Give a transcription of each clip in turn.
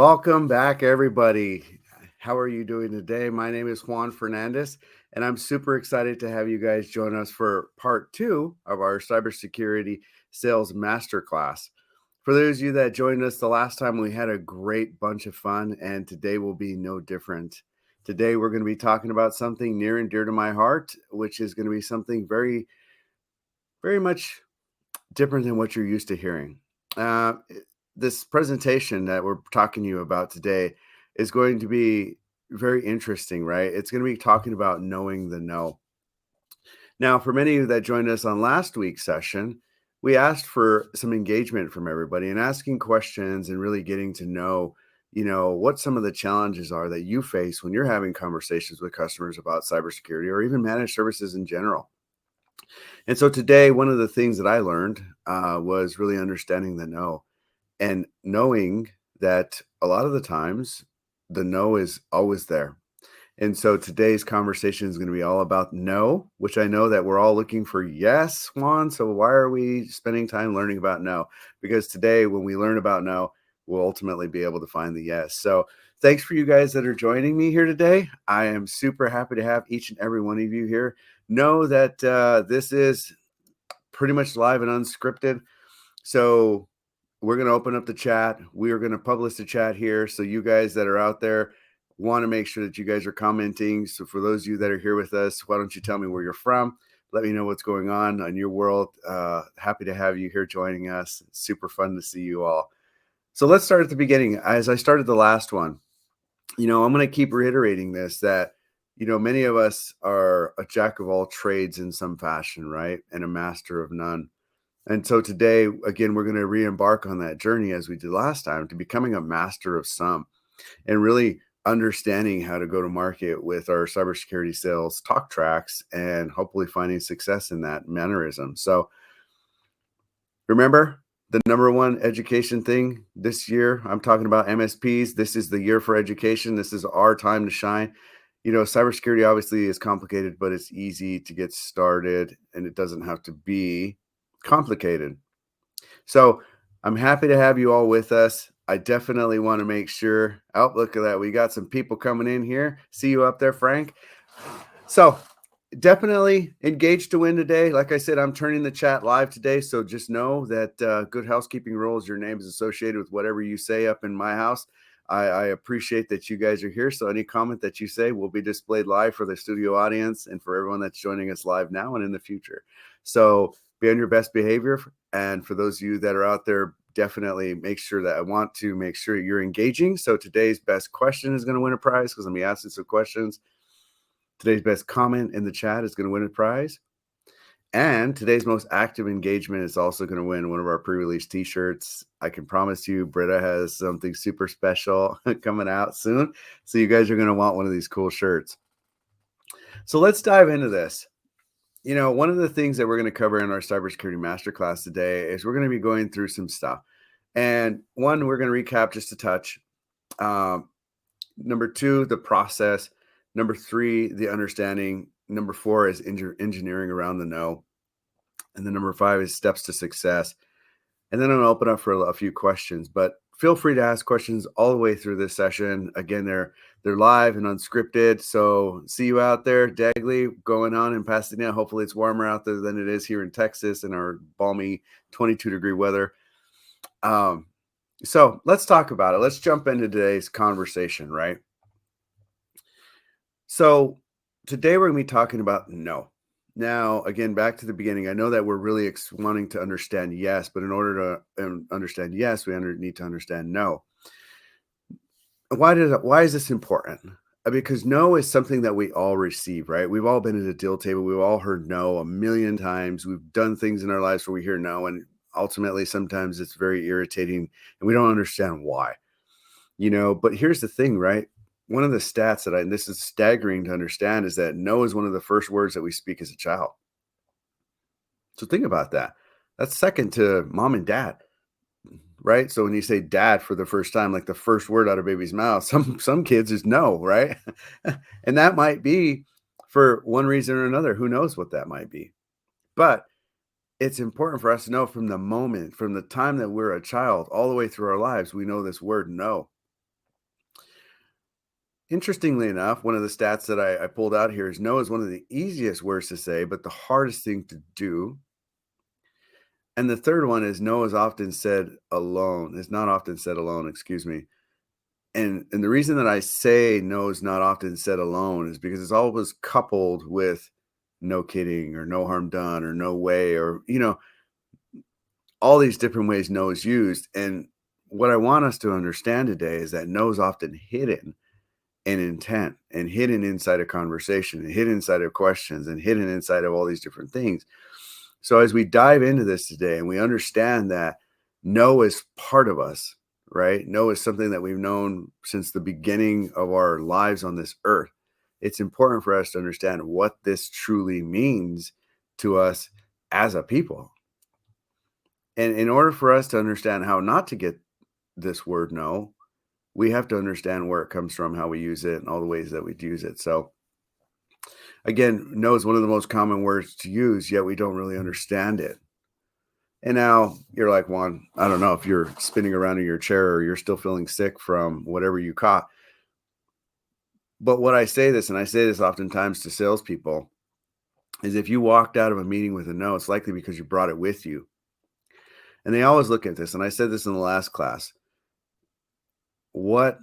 Welcome back, everybody. How are you doing today? My name is Juan Fernandez, and I'm super excited to have you guys join us for part two of our cybersecurity sales masterclass. For those of you that joined us the last time, we had a great bunch of fun, and today will be no different. Today, we're going to be talking about something near and dear to my heart, which is going to be something very, very much different than what you're used to hearing. Uh, this presentation that we're talking to you about today is going to be very interesting, right? It's going to be talking about knowing the no. Now, for many of you that joined us on last week's session, we asked for some engagement from everybody and asking questions and really getting to know, what some of the challenges are that you face when you're having conversations with customers about cybersecurity or even managed services in general. And so today, one of the things that I learned was really understanding the no and knowing that a lot of the times the no is always there. And so today's conversation is going to be all about no, which I know that we're all looking for yes, Juan. So why are we spending time learning about no? Because today, when we learn about no, we'll ultimately be able to find the yes. So thanks for you guys that are joining me here today. I am super happy to have each and every one of you here. Know that this is pretty much live and unscripted. So we're going to open up the chat. We are going to publish the chat here. So you guys that are out there want to make sure that you guys are commenting. So for those of you that are here with us, why don't you tell me where you're from? Let me know what's going on in your world. Happy to have you here joining us. It's super fun to see you all. So let's start at the beginning. As I started the last one, I'm going to keep reiterating this, that, many of us are a jack of all trades in some fashion, right? And a master of none. And so today, again, we're going to re-embark on that journey as we did last time to becoming a master of some and really understanding how to go to market with our cybersecurity sales talk tracks and hopefully finding success in that mannerism. So remember, the number one education thing this year, I'm talking about MSPs. This is the year for education. This is our time to shine. Cybersecurity obviously is complicated, but it's easy to get started and it doesn't have to be complicated. So I'm happy to have you all with us. I definitely want to make sure. Oh, look at that. We got some people coming in here. See you up there, Frank. So definitely engage to win today. Like I said, I'm turning the chat live today. So just know that good housekeeping rules, your name is associated with whatever you say up in my house. I appreciate that you guys are here. So any comment that you say will be displayed live for the studio audience and for everyone that's joining us live now and in the future. So be on your best behavior. And for those of you that are out there, definitely make sure that I want to make sure you're engaging. So today's best question is going to win a prize because I'm going to be asking some questions. Today's best comment in the chat is going to win a prize. And today's most active engagement is also going to win one of our pre-release t-shirts. I can promise you, Britta has something super special coming out soon. So you guys are going to want one of these cool shirts. So let's dive into this. One of the things that we're going to cover in our cybersecurity masterclass today is we're going to be going through some stuff. And one, we're going to recap just a touch. Number two, the process. Number three, the understanding. Number four is engineering around the no. And then number five is steps to success. And then I'm going to open up for a few questions, but feel free to ask questions all the way through this session. Again, they're live and unscripted. So see you out there, Dagley, going on in Pasadena. Hopefully it's warmer out there than it is here in Texas in our balmy 22-degree weather. So let's talk about it. Let's jump into today's conversation, right? So today we're going to be talking about no. Now, again, back to the beginning, I know that we're really wanting to understand yes, but in order to understand yes, we need to understand no. Why is this important? Because no is something that we all receive, right? We've all been at a deal table. We've all heard no a million times. We've done things in our lives where we hear no, and ultimately sometimes it's very irritating and we don't understand why. But here's the thing, right? One of the stats and this is staggering to understand, is that no is one of the first words that we speak as a child. So think about that. That's second to mom and dad, right? So when you say dad for the first time, like the first word out of baby's mouth, some kids is no, right? And that might be for one reason or another. Who knows what that might be? But it's important for us to know from the time that we're a child all the way through our lives, we know this word no. Interestingly enough, one of the stats that I pulled out here is no is one of the easiest words to say, but the hardest thing to do. And the third one is no is often said alone. It's not often said alone, excuse me. And the reason that I say no is not often said alone is because it's always coupled with no kidding or no harm done or no way or all these different ways no is used. And what I want us to understand today is that no is often hidden in intent and hidden inside a conversation and hidden inside of questions and hidden inside of all these different things. So as we dive into this today and we understand that no is part of us, right? No is something that we've known since the beginning of our lives on this earth. It's important for us to understand what this truly means to us as a people. And in order for us to understand how not to get this word no, we have to understand where it comes from, how we use it, and all the ways that we use it. So again, no is one of the most common words to use, yet we don't really understand it. And now you're like, Juan, I don't know if you're spinning around in your chair or you're still feeling sick from whatever you caught. But what I say this, and I say this oftentimes to salespeople, is if you walked out of a meeting with a no, it's likely because you brought it with you. And they always look at this, and I said this in the last class. What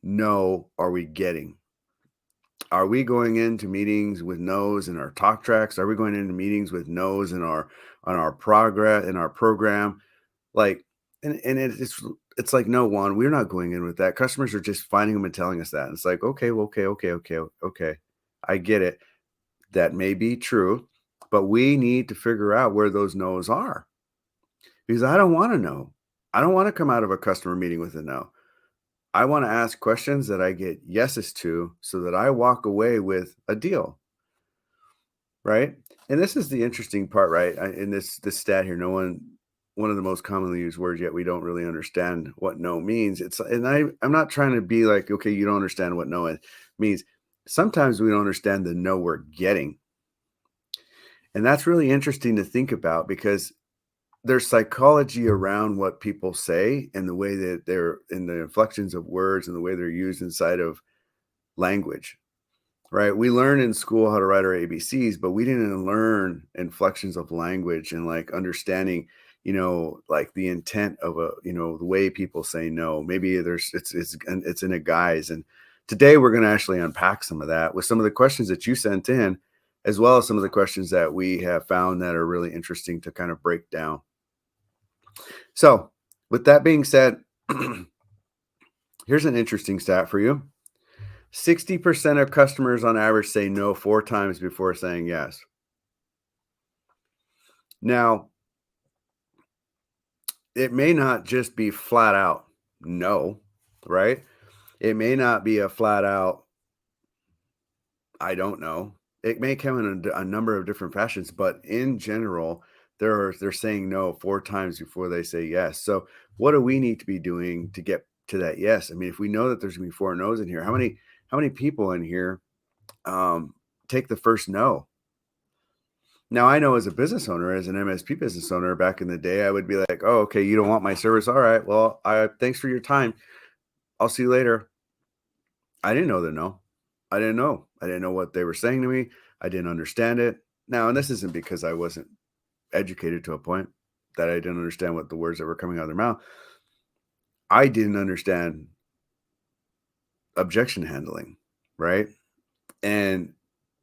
no are we getting? Are we going into meetings with no's in our talk tracks? Are we going into meetings with no's in our progress in our program? Like, and it's like, no, Juan, we're not going in with that. Customers are just finding them and telling us that. And it's like, okay, well, okay. I get it. That may be true, but we need to figure out where those no's are. Because I don't want to know. I don't want to come out of a customer meeting with a no. I want to ask questions that I get yeses to so that I walk away with a deal. Right. And this is the interesting part, right? In this stat here, one of the most commonly used words, yet we don't really understand what no means. I'm not trying to be like, okay, you don't understand what no means. Sometimes we don't understand the no we're getting. And that's really interesting to think about because there's psychology around what people say and the way that they're in the inflections of words and the way they're used inside of language, right? We learn in school how to write our ABCs, but we didn't learn inflections of language and like understanding, like the intent of the way people say no. Maybe it's in a guise. And today we're going to actually unpack some of that with some of the questions that you sent in, as well as some of the questions that we have found that are really interesting to kind of break down. So, with that being said, here's an interesting stat for you. 60% of customers on average say no 4 times before saying yes. Now, it may not just be flat out no, right? It may not be a flat out, I don't know. It may come in a number of different fashions, but in general, they're saying no 4 times before they say yes. So, what do we need to be doing to get to that yes? I mean, if we know that there's gonna be 4 no's in here, how many people in here take the first no? Now, I know as a business owner, as an MSP business owner back in the day, I would be like, "Oh, okay, you don't want my service. All right. Well, thanks for your time. I'll see you later." I didn't know the no. I didn't know. I didn't know what they were saying to me. I didn't understand it. Now, and this isn't because I wasn't educated to a point that I didn't understand what the words that were coming out of their mouth. I didn't understand objection handling, right? And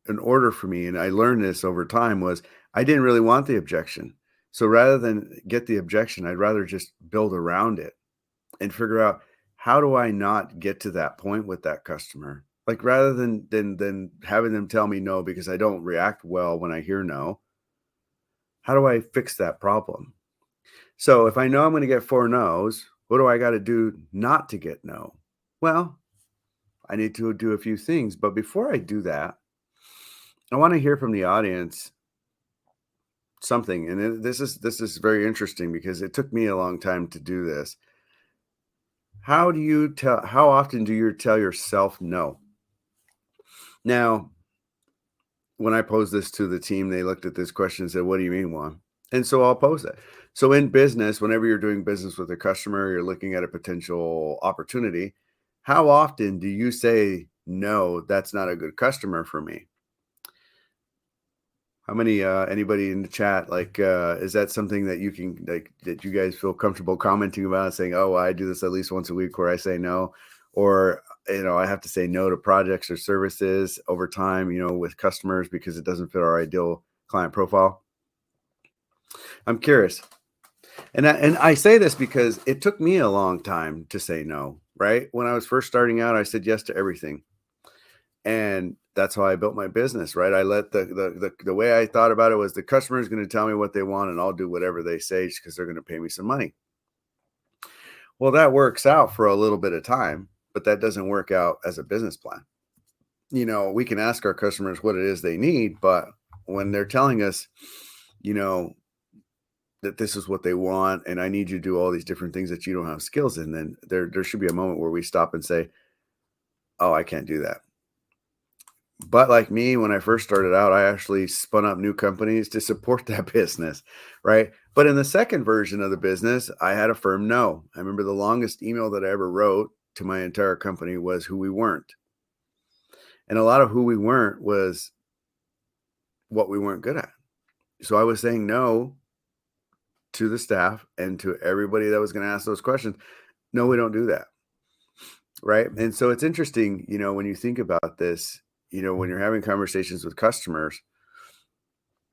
in order for me, and I learned this over time, was I didn't really want the objection. So rather than get the objection, I'd rather just build around it and figure out how do I not get to that point with that customer? Like rather than having them tell me no because I don't react well when I hear no, how do I fix that problem? So if I know I'm going to get 4 no's, what do I got to do not to get no? Well, I need to do a few things, but before I do that, I want to hear from the audience something, and this is very interesting because it took me a long time to do this. How often do you tell yourself no? Now, when I posed this to the team, they looked at this question and said, "What do you mean, Juan?" And so I'll pose it. So in business, whenever you're doing business with a customer, you're looking at a potential opportunity. How often do you say no, that's not a good customer for me. How many, anybody in the chat, like, is that something that you can, like, that you guys feel comfortable commenting about, saying, oh, I do this at least once a week where I say no, or, I have to say no to projects or services over time, with customers because it doesn't fit our ideal client profile? I'm curious. And I say this because it took me a long time to say no, right? When I was first starting out, I said yes to everything. And that's how I built my business, right? I let the way I thought about it was the customer is going to tell me what they want and I'll do whatever they say because they're going to pay me some money. Well, that works out for a little bit of time, but that doesn't work out as a business plan. We can ask our customers what it is they need, but when they're telling us, you know, that this is what they want and I need you to do all these different things that you don't have skills in, then there should be a moment where we stop and say, "Oh, I can't do that." But like me, when I first started out, I actually spun up new companies to support that business, right? But in the second version of the business, I had a firm no. I remember the longest email that I ever wrote to my entire company was who we weren't. And a lot of who we weren't was what we weren't good at. So I was saying no to the staff and to everybody that was going to ask those questions. No, we don't do that. Right. And so it's interesting, when you think about this, when you're having conversations with customers,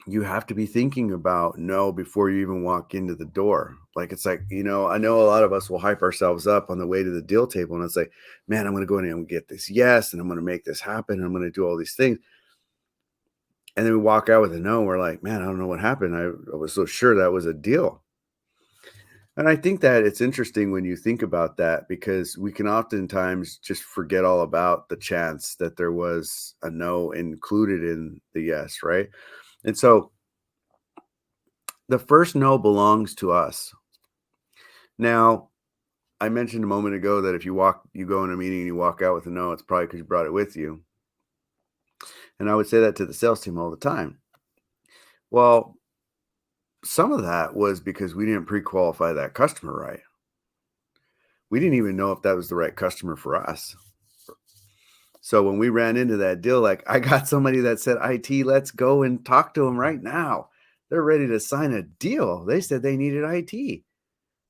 you have to be thinking about no before you even walk into the door. Like, it's like, I know a lot of us will hype ourselves up on the way to the deal table. And it's like, man, I'm going to go in and get this yes. And I'm going to make this happen. And I'm going to do all these things. And then we walk out with a no. We're like, man, I don't know what happened. I was so sure that was a deal. And I think that it's interesting when you think about that because we can oftentimes just forget all about the chance that there was a no included in the yes, right? And so the first no belongs to us. Now, I mentioned a moment ago that if you go in a meeting and you walk out with a no, it's probably because you brought it with you. And I would say that to the sales team all the time. Well, some of that was because we didn't pre-qualify that customer right. We didn't even know if that was the right customer for us. So when we ran into that deal, like, I got somebody that said, IT, let's go and talk to them right now. They're ready to sign a deal. They said they needed IT.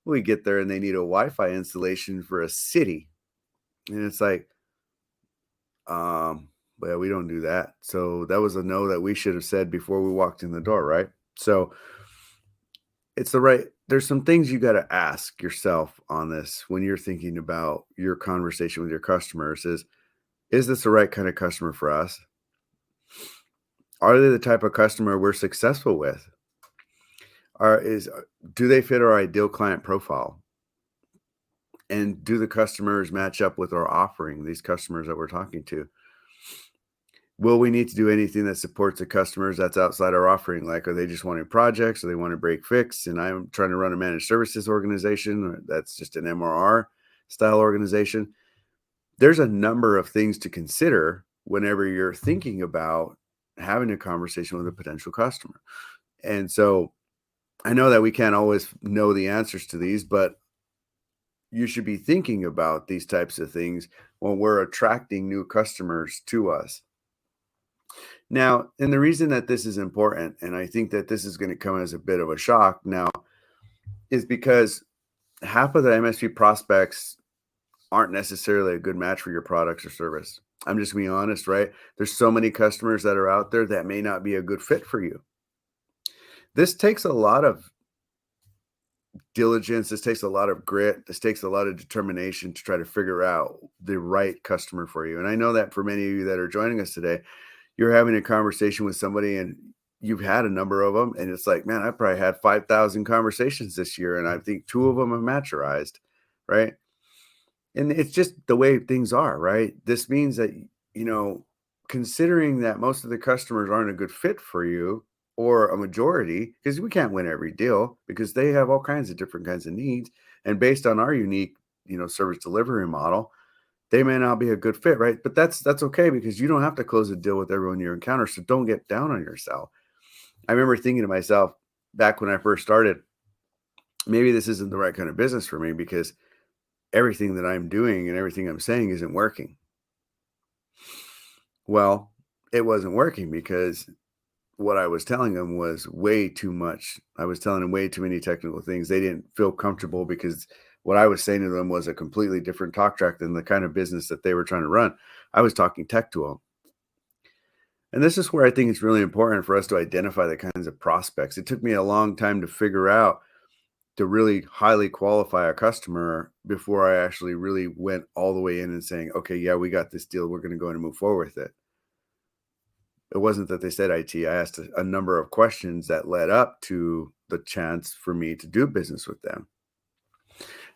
We get there and they need a Wi-Fi installation for a city. And it's like, well, we don't do that. So that was a no that we should have said before we walked in the door, right? So there's some things you got to ask yourself on this when you're thinking about your conversation with your customers is this the right kind of customer for us? Are they the type of customer we're successful with? Do they fit our ideal client profile? And do the customers match up with our offering, these customers that we're talking to? Will we need to do anything that supports the customers that's outside our offering? Like, are they just wanting projects or they want to break fix? And I'm trying to run a managed services organization that's just an MRR style organization. There's a number of things to consider whenever you're thinking about having a conversation with a potential customer. And so I know that we can't always know the answers to these, but you should be thinking about these types of things when we're attracting new customers to us. Now, and the reason that this is important, and I think that this is going to come as a bit of a shock now, is because half of the MSP prospects aren't necessarily a good match for your products or service. I'm just being honest, right? There's so many customers that are out there that may not be a good fit for you. This takes a lot of diligence. This takes a lot of grit. This takes a lot of determination to try to figure out the right customer for you. And I know that for many of you that are joining us today, you're having a conversation with somebody and you've had a number of them. And it's like, man, I probably had 5,000 conversations this year. And I think 2 of them have maturized, right? And it's just the way things are, right? This means that, considering that most of the customers aren't a good fit for you or a majority, because we can't win every deal because they have all kinds of different kinds of needs. And based on our unique, service delivery model, they may not be a good fit, right? But that's okay because you don't have to close a deal with everyone you encounter. So don't get down on yourself. I remember thinking to myself back when I first started, maybe this isn't the right kind of business for me because everything that I'm doing and everything I'm saying isn't working. Well, it wasn't working because what I was telling them was way too much. I was telling them way too many technical things. They didn't feel comfortable because what I was saying to them was a completely different talk track than the kind of business that they were trying to run. I was talking tech to them. And this is where I think it's really important for us to identify the kinds of prospects. It took me a long time to figure out to really highly qualify a customer before I actually really went all the way in and saying, okay, yeah, we got this deal. We're going to go in and move forward with it. It wasn't that they said IT. I asked a number of questions that led up to the chance for me to do business with them.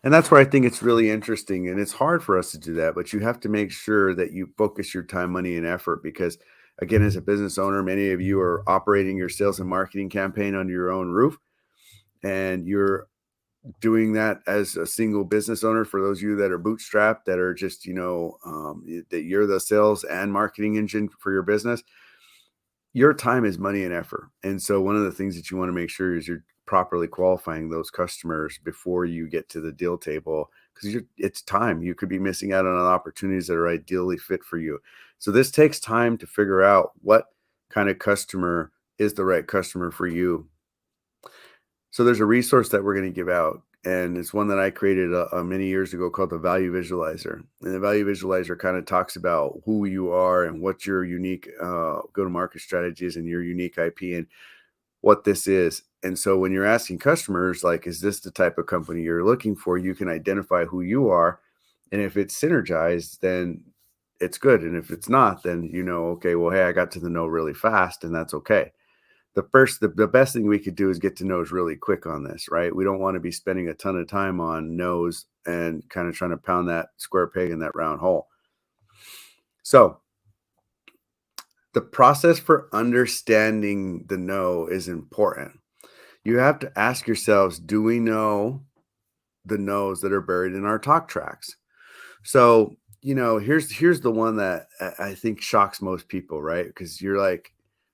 And that's where I think it's really interesting. And it's hard for us to do that, but you have to make sure that you focus your time, money, and effort because, again, as a business owner, many of you are operating your sales and marketing campaign under your own roof. And you're doing that as a single business owner. For those of you that are bootstrapped, that are just, that you're the sales and marketing engine for your business, your time is money and effort. And so one of the things that you want to make sure is you're properly qualifying those customers before you get to the deal table because it's time. You could be missing out on opportunities that are ideally fit for you. So this takes time to figure out what kind of customer is the right customer for you. So there's a resource that we're going to give out, and it's one that I created many years ago called the Value Visualizer. And the Value Visualizer kind of talks about who you are and what your unique go-to-market strategy is and your unique IP and what this is. And so when you're asking customers, like, is this the type of company you're looking for? You can identify who you are. And if it's synergized, then it's good. And if it's not, then okay, well, hey, I got to the know really fast, and that's okay. The best thing we could do is get to knows really quick on this, right? We don't want to be spending a ton of time on knows and kind of trying to pound that square peg in that round hole. So the process for understanding the know is important. You have to ask yourselves, do we know the knows that are buried in our talk tracks? So, here's the one that I think shocks most people, right? Because you're like,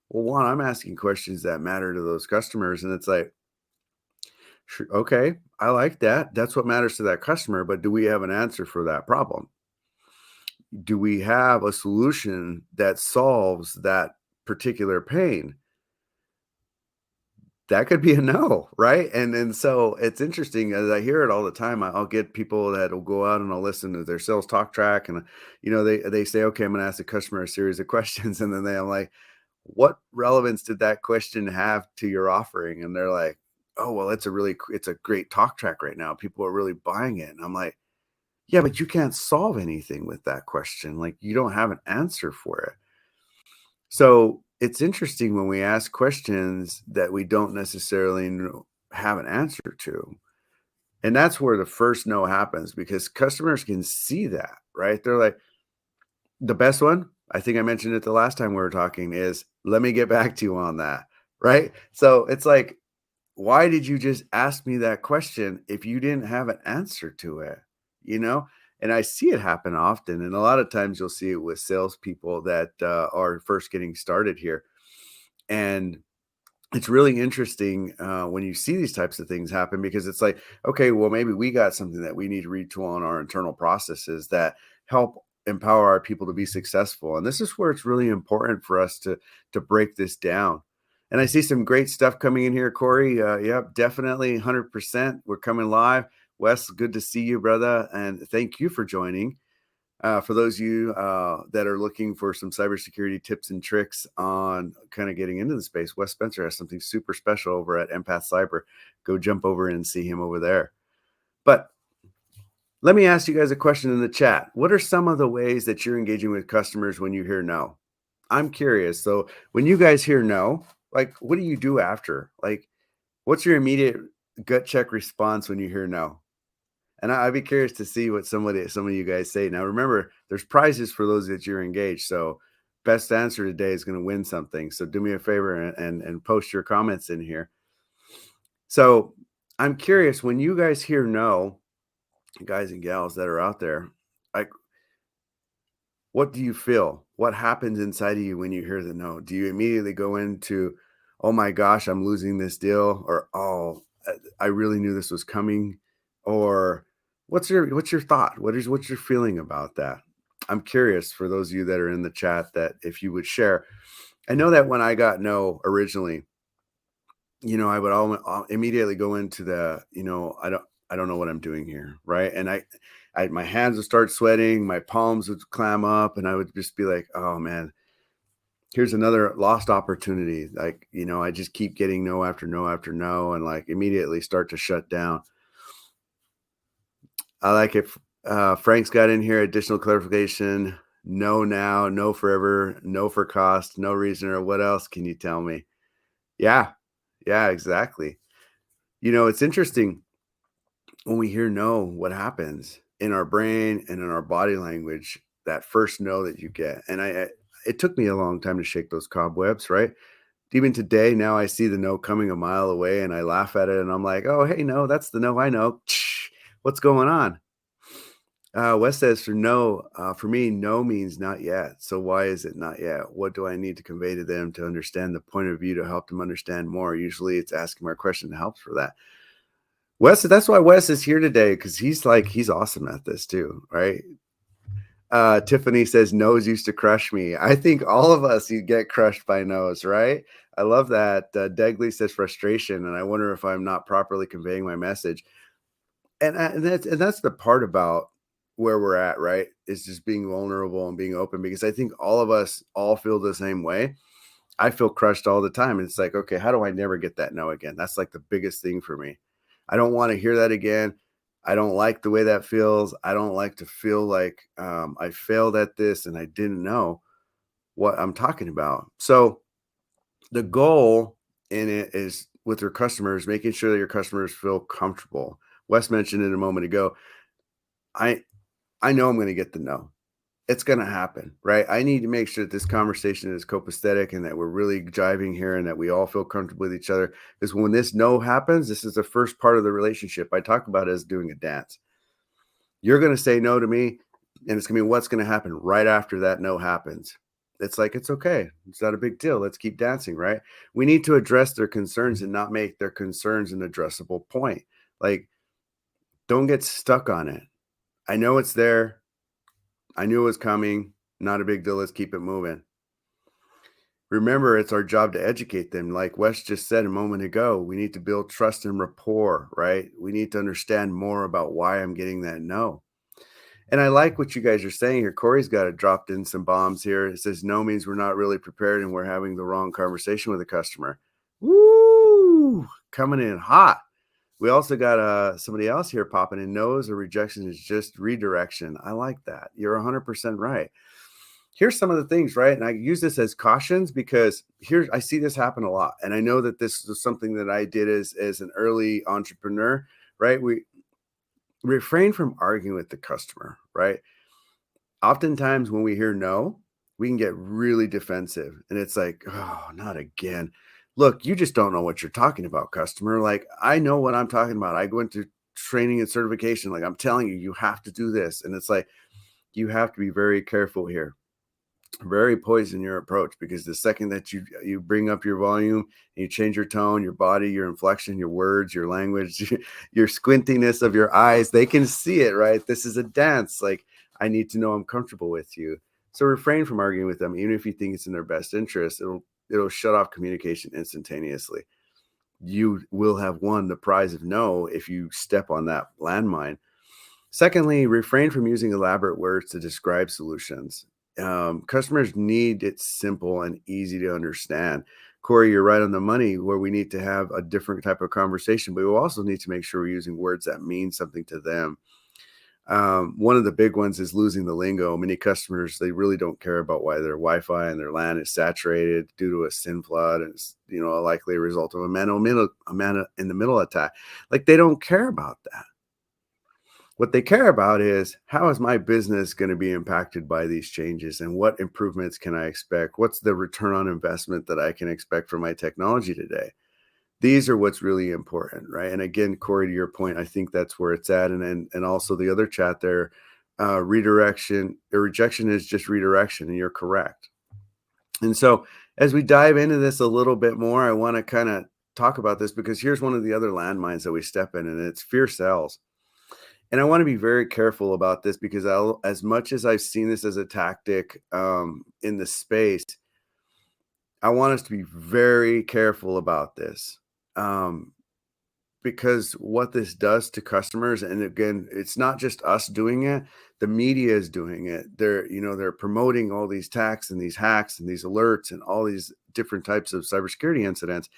well, one, I'm asking questions that matter to those customers. And it's like, sure, okay, I like that. That's what matters to that customer. But do we have an answer for that problem? Do we have a solution that solves that particular pain? That could be a no, right? And so it's interesting as I hear it all the time. I'll get people that will go out and I'll listen to their sales talk track, and they say, okay, I'm going to ask the customer a series of questions, and then I'm like, what relevance did that question have to your offering? And they're like, oh, well, it's a great talk track right now. People are really buying it. And I'm like, yeah, but you can't solve anything with that question. Like, you don't have an answer for it. So it's interesting when we ask questions that we don't necessarily have an answer to. And that's where the first no happens because customers can see that, right? They're like, the best one, I think I mentioned it the last time we were talking, is let me get back to you on that, right? So it's like, why did you just ask me that question if you didn't have an answer to it? You know, and I see it happen often, and a lot of times you'll see it with salespeople that are first getting started here, and it's really interesting when you see these types of things happen because it's like, okay, well, maybe we got something that we need to retool on our internal processes that help empower our people to be successful. And this is where it's really important for us to break this down. And I see some great stuff coming in here, Corey. Yep, definitely 100%. We're coming live. Wes, good to see you, brother. And thank you for joining. For those of you that are looking for some cybersecurity tips and tricks on kind of getting into the space, Wes Spencer has something super special over at Empath Cyber. Go jump over and see him over there. But let me ask you guys a question in the chat. What are some of the ways that you're engaging with customers when you hear no? I'm curious. So when you guys hear no, like, what do you do after? Like, what's your immediate gut check response when you hear no? And I'd be curious to see what some of you guys say. Now, remember, there's prizes for those that you're engaged. So best answer today is going to win something. So do me a favor and post your comments in here. So I'm curious, when you guys hear no, guys and gals that are out there, like, what do you feel? What happens inside of you when you hear the no? Do you immediately go into, oh my gosh, I'm losing this deal? Or, oh, I really knew this was coming? Or what's your thought? What's your feeling about that? I'm curious for those of you that are in the chat that if you would share. I know that when I got no originally, I would immediately go into I don't know what I'm doing here, right? And my hands would start sweating, my palms would clam up, and I would just be like, oh man, here's another lost opportunity. Like, I just keep getting no after no after no, and like immediately start to shut down. I like it. Frank's got in here additional clarification. No now, no forever, no for cost, no reason, or what else can you tell me? Yeah, yeah, exactly. It's interesting when we hear no, what happens in our brain and in our body language, that first no that you get. And it took me a long time to shake those cobwebs, right? Even today, now I see the no coming a mile away and I laugh at it and I'm like, oh, hey, no, that's the no I know. What's going on? Wes says for me, no means not yet. So why is it not yet? What do I need to convey to them to understand the point of view to help them understand more? Usually it's asking more question that helps for that. Wes, that's why Wes is here today, because he's awesome at this too, right? Tiffany says no's used to crush me. I think all of us you get crushed by no's, right? I love that. Degley says frustration, and I wonder if I'm not properly conveying my message. And that's the part about where we're at, right? Is just being vulnerable and being open, because I think all of us all feel the same way. I feel crushed all the time. And it's like, okay, how do I never get that no again? That's like the biggest thing for me. I don't want to hear that again. I don't like the way that feels. I don't like to feel like I failed at this and I didn't know what I'm talking about. So the goal in it is with your customers, making sure that your customers feel comfortable. Wes mentioned it a moment ago. I I know I'm going to get the no. It's going to happen, right? I need to make sure that this conversation is copacetic and that we're really jiving here and that we all feel comfortable with each other. Because when this no happens, this is the first part of the relationship. I talk about it as doing a dance. You're going to say no to me, and it's going to be what's going to happen right after that no happens. It's like, it's okay. It's not a big deal. Let's keep dancing, right? We need to address their concerns and not make their concerns an addressable point. Like, don't get stuck on it. I know it's there. I knew it was coming. Not a big deal. Let's keep it moving. Remember, it's our job to educate them. Like Wes just said a moment ago, we need to build trust and rapport, right? We need to understand more about why I'm getting that no. And I like what you guys are saying here. Corey's got it dropped in some bombs here. It says no means we're not really prepared and we're having the wrong conversation with the customer. Woo! Coming in hot. We also got somebody else here popping in. No's or rejection is just redirection. I like that. You're 100% right. Here's some of the things, right? And I use this as cautions because here I see this happen a lot. And I know that this is something that I did as an early entrepreneur, right? We refrain from arguing with the customer, right? Oftentimes when we hear no, we can get really defensive. And it's like, oh, not again. Look, you just don't know what you're talking about, customer. Like, I know what I'm talking about. I went to training and certification. Like, I'm telling you, you have to do this. And it's like, you have to be very careful here, very poison your approach, because the second that you bring up your volume and you change your tone, your body, your inflection, your words, your language, your squintiness of your eyes, they can see it, right? This is a dance. Like, I need to know I'm comfortable with you. So refrain from arguing with them, even if you think it's in their best interest. It'll shut off communication instantaneously. You will have won the prize of no if you step on that landmine. Secondly, refrain from using elaborate words to describe solutions. Customers need it simple and easy to understand. Corey, you're right on the money where we need to have a different type of conversation, but we also need to make sure we're using words that mean something to them. One of the big ones is losing the lingo. Many customers, they really don't care about why their Wi-Fi and their LAN is saturated due to a SIM flood, and it's a likely result of a man in the middle attack. Like, they don't care about that. What they care about is, how is my business going to be impacted by these changes, and what improvements can I expect? What's the return on investment that I can expect from my technology today? These are what's really important, right? And again, Corey, to your point, I think that's where it's at. And also the other chat there, redirection or rejection is just redirection, and you're correct. And so as we dive into this a little bit more, I want to kind of talk about this, because here's one of the other landmines that we step in, and it's fear sells. And I want to be very careful about this because as much as I've seen this as a tactic in the space, I want us to be very careful about this. Um, because what this does to customers, and again, it's not just us doing it, the media is doing it. They're promoting all these attacks and these hacks and these alerts and all these different types of cybersecurity incidents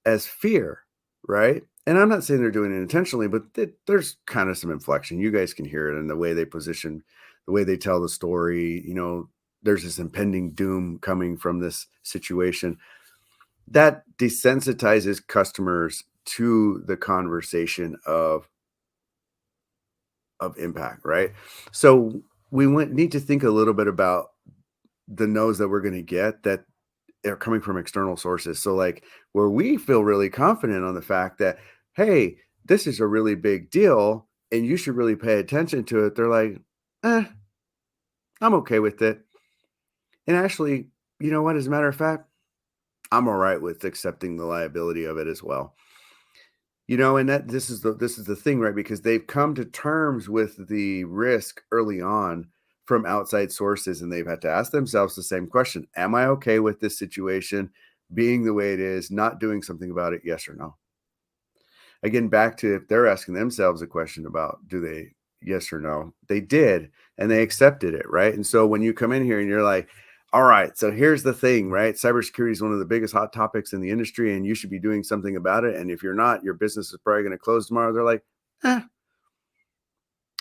as fear, right? And I'm not saying they're doing it intentionally, but there's kind of some inflection. You guys can hear it in the way they position, the way they tell the story. There's this impending doom coming from this situation that desensitizes customers to the conversation of impact, right? So need to think a little bit about the no's that we're going to get that are coming from external sources. So like where we feel really confident on the fact that, hey, this is a really big deal and you should really pay attention to it. They're like, I'm okay with it. And actually, you know what? As a matter of fact, I'm all right with accepting the liability of it as well. And that this is the thing, right? Because they've come to terms with the risk early on from outside sources, and they've had to ask themselves the same question: am I okay with this situation being the way it is, not doing something about it, yes or no? Again, back to if they're asking themselves a question about do they yes or no, they did, and they accepted it, right? And so when you come in here and you're like, all right, so here's the thing, right? Cybersecurity is one of the biggest hot topics in the industry, and you should be doing something about it. And if you're not, your business is probably going to close tomorrow. They're like, eh,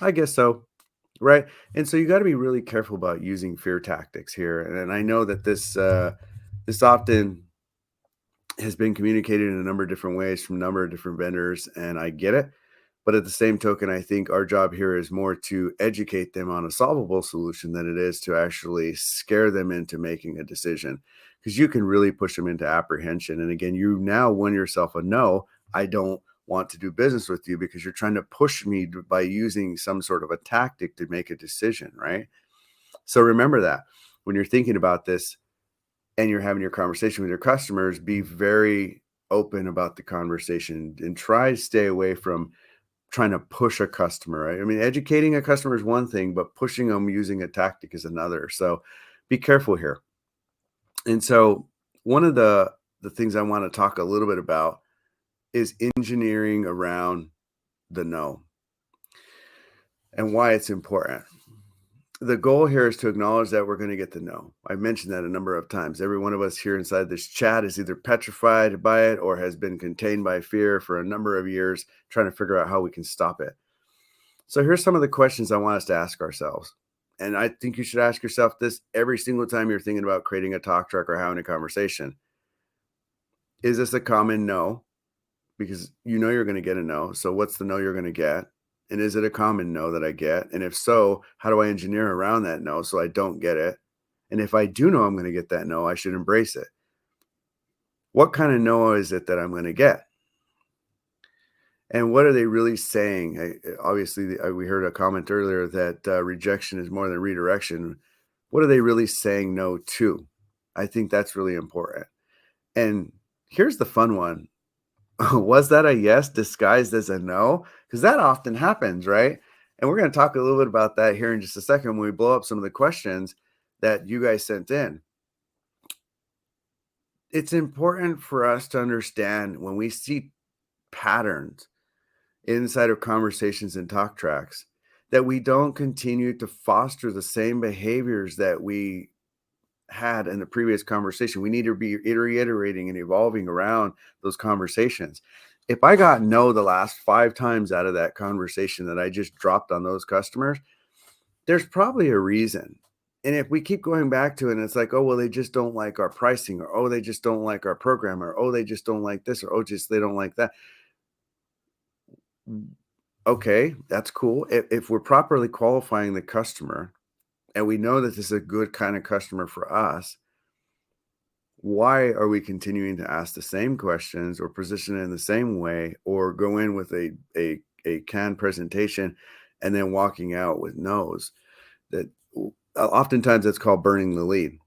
I guess so, right? And so you got to be really careful about using fear tactics here. And I know that this often has been communicated in a number of different ways from a number of different vendors, and I get it. But at the same token, I think our job here is more to educate them on a solvable solution than it is to actually scare them into making a decision, because you can really push them into apprehension. And again, you now won yourself a no. I don't want to do business with you because you're trying to push me by using some sort of a tactic to make a decision, right? So remember that when you're thinking about this and you're having your conversation with your customers, be very open about the conversation and try to stay away from trying to push a customer, right? I mean, educating a customer is one thing, but pushing them using a tactic is another. So be careful here. And so one of the things I want to talk a little bit about is engineering around the no and why it's important. The goal here is to acknowledge that we're going to get the no. I've mentioned that a number of times. Every one of us here inside this chat is either petrified by it or has been contained by fear for a number of years, trying to figure out how we can stop it. So here's some of the questions I want us to ask ourselves. And I think you should ask yourself this every single time you're thinking about creating a talk track or having a conversation. Is this a common no? Because you know you're going to get a no. So what's the no you're going to get? And is it a common no that I get? And if so, how do I engineer around that no so I don't get it? And if I do know I'm going to get that no, I should embrace it. What kind of no is it that I'm going to get? And what are they really saying? Obviously, we heard a comment earlier that rejection is more than redirection. What are they really saying no to? I think that's really important. And here's the fun one. Was that a yes disguised as a no? Because that often happens, right? And we're going to talk a little bit about that here in just a second when we blow up some of the questions that you guys sent in. It's important for us to understand when we see patterns inside of conversations and talk tracks that we don't continue to foster the same behaviors that we had in the previous conversation. We need to be reiterating and evolving around those conversations. If I got no the last 5 times out of that conversation that I just dropped on those customers, there's probably a reason. And if we keep going back to it and it's like, oh, well, they just don't like our pricing, or oh, they just don't like our program, or oh, they just don't like this, or oh, just they don't like that. Okay, that's cool. If we're properly qualifying the customer and we know that this is a good kind of customer for us, why are we continuing to ask the same questions or position it in the same way or go in with a canned presentation and then walking out with no's? That oftentimes that's called burning the lead.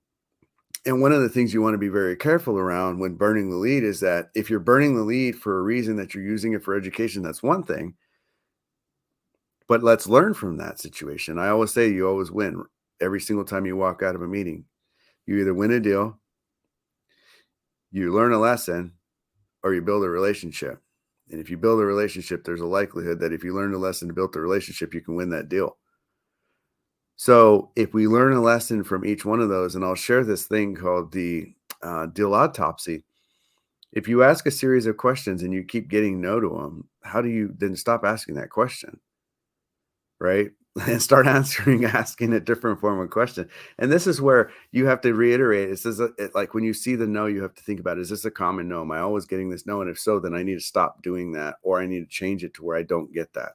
And one of the things you want to be very careful around when burning the lead is that if you're burning the lead for a reason that you're using it for education, that's one thing. But let's learn from that situation. I always say you always win every single time you walk out of a meeting. You either win a deal, you learn a lesson, or you build a relationship. And if you build a relationship, there's a likelihood that if you learn a lesson to build the relationship, you can win that deal. So if we learn a lesson from each one of those, and I'll share this thing called the deal autopsy. If you ask a series of questions and you keep getting no to them, how do you then stop asking that question? Right? And start asking a different form of question. And this is where you have to reiterate. It says like when you see the no, you have to think about, is this a common no? Am I always getting this no? And if so, then I need to stop doing that, or I need to change it to where I don't get that.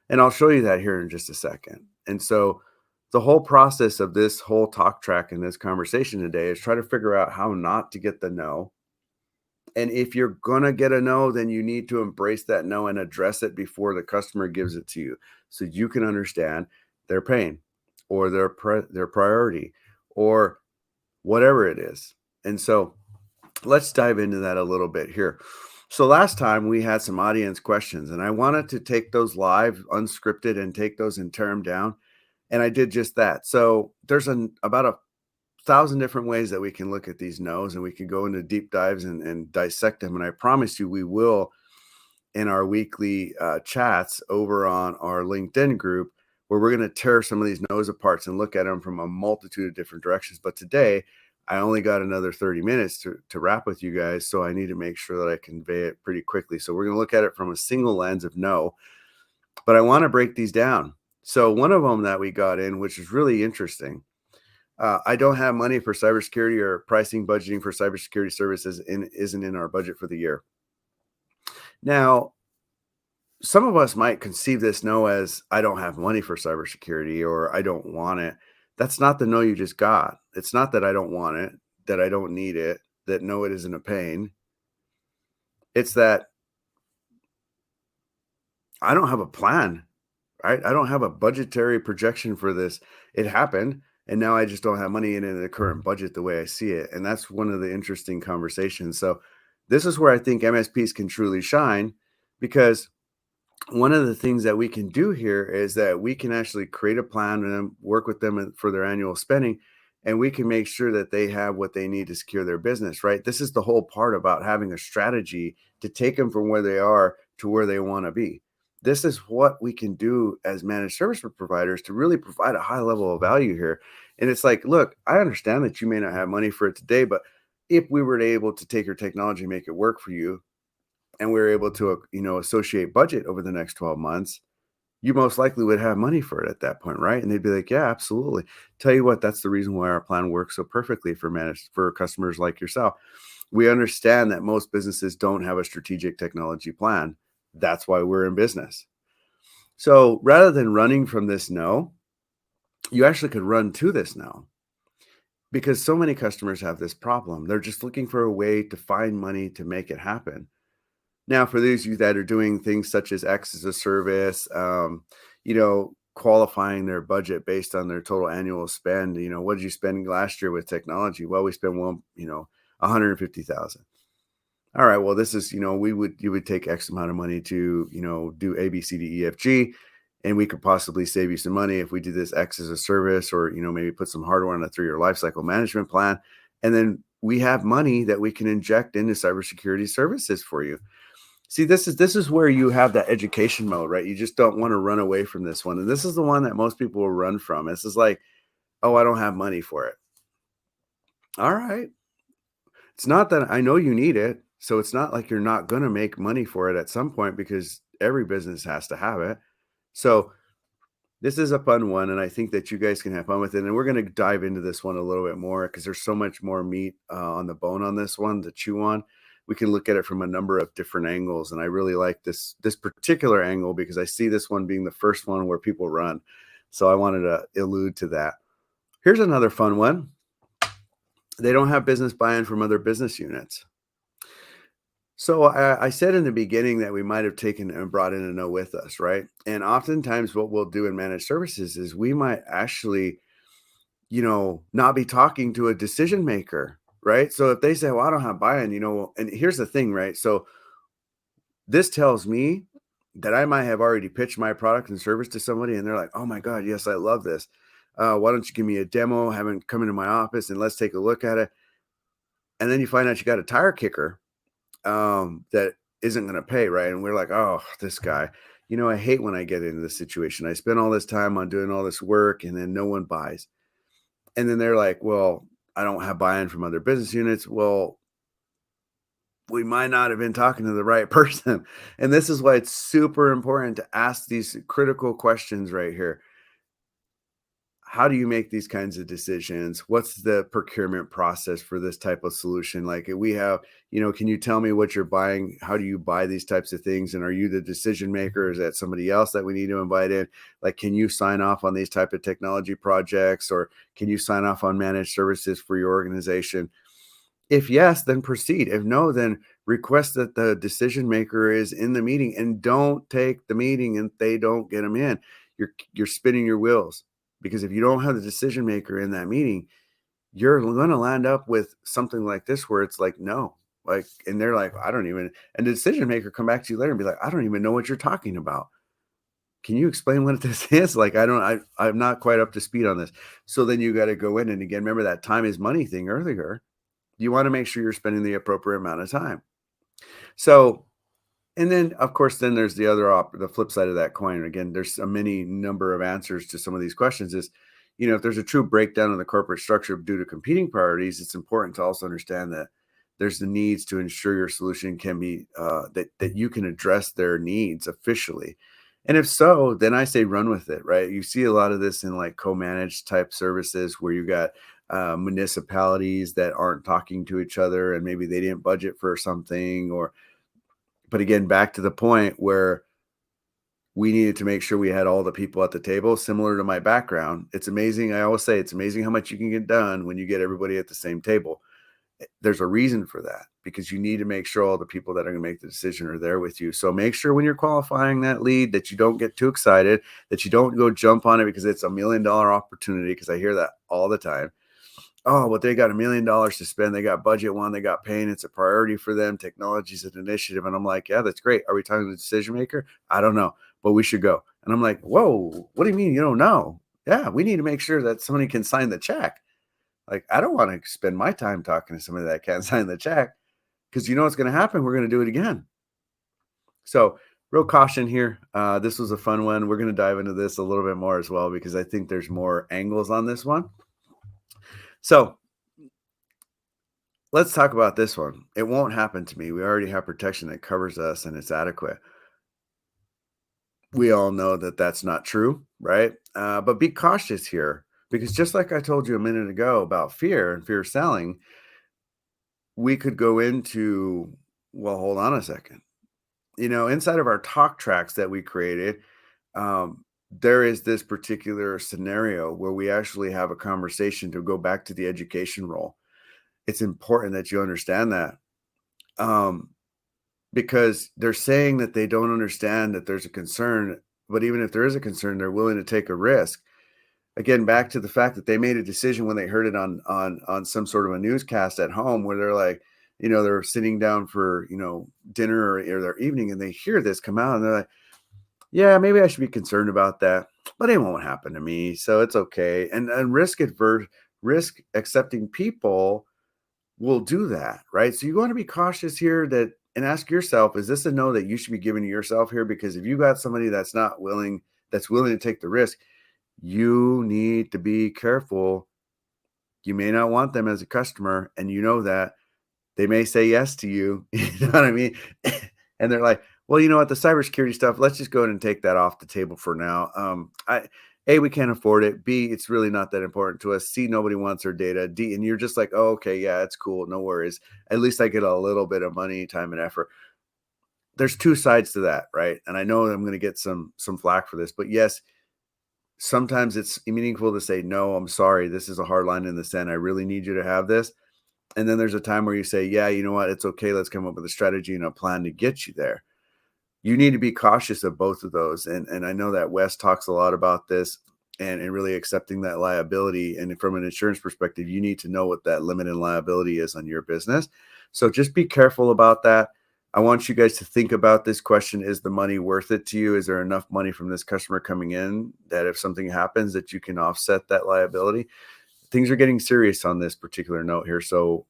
And I'll show you that here in just a second. And so the whole process of this whole talk track and this conversation today is try to figure out how not to get the no. And if you're going to get a no, then you need to embrace that no and address it before the customer gives it to you, so you can understand their pain or their priority or whatever it is. And so let's dive into that a little bit here. So last time we had some audience questions, and I wanted to take those live unscripted and take those and tear them down. And I did just that. So there's about a thousand different ways that we can look at these no's, and we can go into deep dives and dissect them. And I promise you, we will in our weekly chats over on our LinkedIn group, where we're going to tear some of these no's apart and look at them from a multitude of different directions. But today, I only got another 30 minutes to wrap with you guys. So I need to make sure that I convey it pretty quickly. So we're going to look at it from a single lens of no, but I want to break these down. So one of them that we got in, which is really interesting. I don't have money for cybersecurity, or pricing budgeting for cybersecurity services isn't in our budget for the year. Now, some of us might conceive this no as I don't have money for cybersecurity or I don't want it. That's not the no you just got. It's not that I don't want it, that I don't need it, that no, it isn't a pain. It's that I don't have a plan, right? I don't have a budgetary projection for this. It happened, and now I just don't have money in the current budget the way I see it. And that's one of the interesting conversations. So this is where I think MSPs can truly shine, because one of the things that we can do here is that we can actually create a plan and then work with them for their annual spending, and we can make sure that they have what they need to secure their business, right? This is the whole part about having a strategy to take them from where they are to where they want to be. This is what we can do as managed service providers to really provide a high level of value here. And it's like, look, I understand that you may not have money for it today, but if we were able to take your technology and make it work for you, and we were able to, associate budget over the next 12 months, you most likely would have money for it at that point, right? And they'd be like, yeah, absolutely. Tell you what, that's the reason why our plan works so perfectly for customers like yourself. We understand that most businesses don't have a strategic technology plan. That's why we're in business. So rather than running from this no, you actually could run to this no, because so many customers have this problem. They're just looking for a way to find money to make it happen. Now, for those of you that are doing things such as X as a service, qualifying their budget based on their total annual spend, what did you spend last year with technology? Well, we spent 150,000. All right, well, this is, you would take X amount of money to, do A, B, C, D, E, F, G, and we could possibly save you some money if we do this X as a service, or, maybe put some hardware on a 3-year lifecycle management plan. And then we have money that we can inject into cybersecurity services for you. See, this is where you have that education mode, right? You just don't want to run away from this one. And this is the one that most people will run from. This is like, oh, I don't have money for it. All right. It's not that I know you need it. So it's not like you're not going to make money for it at some point, because every business has to have it. So this is a fun one, and I think that you guys can have fun with it. And we're going to dive into this one a little bit more, because there's so much more meat on the bone on this one to chew on. We can look at it from a number of different angles, and I really like this particular angle because I see this one being the first one where people run. So I wanted to allude to that. Here's another fun one. They don't have business buy-in from other business units. So I said in the beginning that we might have taken and brought in a no with us, right? And oftentimes what we'll do in managed services is we might actually, not be talking to a decision maker, right? So if they say, well, I don't have buy-in, and here's the thing, right? So this tells me that I might have already pitched my product and service to somebody and they're like, oh my God, yes, I love this. Why don't you give me a demo? Have them come into my office and let's take a look at it. And then you find out you got a tire kicker that isn't going to pay, right? And we're like, oh, this guy, I hate when I get into this situation. I spend all this time on doing all this work and then no one buys. And then they're like, well, I don't have buy-in from other business units. Well, we might not have been talking to the right person. And this is why it's super important to ask these critical questions right here. How do you make these kinds of decisions? What's the procurement process for this type of solution? Like we have, can you tell me what you're buying? How do you buy these types of things? And are you the decision maker? Is that somebody else that we need to invite in? Like, can you sign off on these type of technology projects, or can you sign off on managed services for your organization? If yes, then proceed. If no, then request that the decision maker is in the meeting, and don't take the meeting and they don't get them in. You're spinning your wheels, because if you don't have the decision maker in that meeting, you're going to land up with something like this where it's like, no, like, and they're like, I don't even, and the decision maker come back to you later and be like, I don't even know what you're talking about. Can you explain what this is? Like, I'm not quite up to speed on this. So then you got to go in, and again, remember that time is money thing earlier. You want to make sure you're spending the appropriate amount of time. So, and then of course, then there's the flip side of that coin. Again, there's a many number of answers to some of these questions is, if there's a true breakdown in the corporate structure due to competing priorities, it's important to also understand that there's the needs to ensure your solution can be, that you can address their needs officially. And if so, then I say run with it, right? You see a lot of this in like co-managed type services where you got municipalities that aren't talking to each other, and maybe they didn't budget for something, but again, back to the point where we needed to make sure we had all the people at the table. Similar to my background, it's amazing. I always say it's amazing how much you can get done when you get everybody at the same table. There's a reason for that, because you need to make sure all the people that are going to make the decision are there with you. So make sure when you're qualifying that lead that you don't get too excited, that you don't go jump on it because it's $1 million opportunity, because I hear that all the time. Oh, well, they got $1 million to spend. They got budget one, they got pain. It's a priority for them. Technology is an initiative. And I'm like, yeah, that's great. Are we talking to the decision maker? I don't know, but we should go. And I'm like, whoa, what do you mean you don't know? Yeah, we need to make sure that somebody can sign the check. Like, I don't want to spend my time talking to somebody that can't sign the check, because you know what's going to happen? We're going to do it again. So, real caution here. This was a fun one. We're going to dive into this a little bit more as well, because I think there's more angles on this one. So, let's talk about this one. It won't happen to me. We already have protection that covers us and it's adequate. We all know that that's not true, right? But be cautious here, because just like I told you a minute ago about fear and fear selling, we could go into, well, hold on a second. Inside of our talk tracks that we created, there is this particular scenario where we actually have a conversation to go back to the education role. It's important that you understand that. Because they're saying that they don't understand that there's a concern, but even if there is a concern, they're willing to take a risk. Again, back to the fact that they made a decision when they heard it on some sort of a newscast at home, where they're like, they're sitting down for, dinner or their evening, and they hear this come out and they're like, yeah, maybe I should be concerned about that, but it won't happen to me, so it's okay. And risk accepting people will do that, right? So you want to be cautious here, and ask yourself, is this a no that you should be giving to yourself here? Because if you got somebody that's willing to take the risk, you need to be careful. You may not want them as a customer, and you know that they may say yes to you. You know what I mean? And they're like, well, you know what, the cybersecurity stuff, let's just go ahead and take that off the table for now. A, we can't afford it. B, it's really not that important to us. C, nobody wants our data. D, and you're just like, oh, okay, yeah, it's cool. No worries. At least I get a little bit of money, time, and effort. There's two sides to that, right? And I know I'm going to get some flack for this, but yes, sometimes it's meaningful to say, no, I'm sorry. This is a hard line in the sand. I really need you to have this. And then there's a time where you say, yeah, you know what? It's okay. Let's come up with a strategy and a plan to get you there. You need to be cautious of both of those. And I know that Wes talks a lot about this, and really accepting that liability. And from an insurance perspective, you need to know what that limit and liability is on your business. So just be careful about that. I want you guys to think about this question. Is the money worth it to you? Is there enough money from this customer coming in that if something happens that you can offset that liability? Things are getting serious on this particular note here. So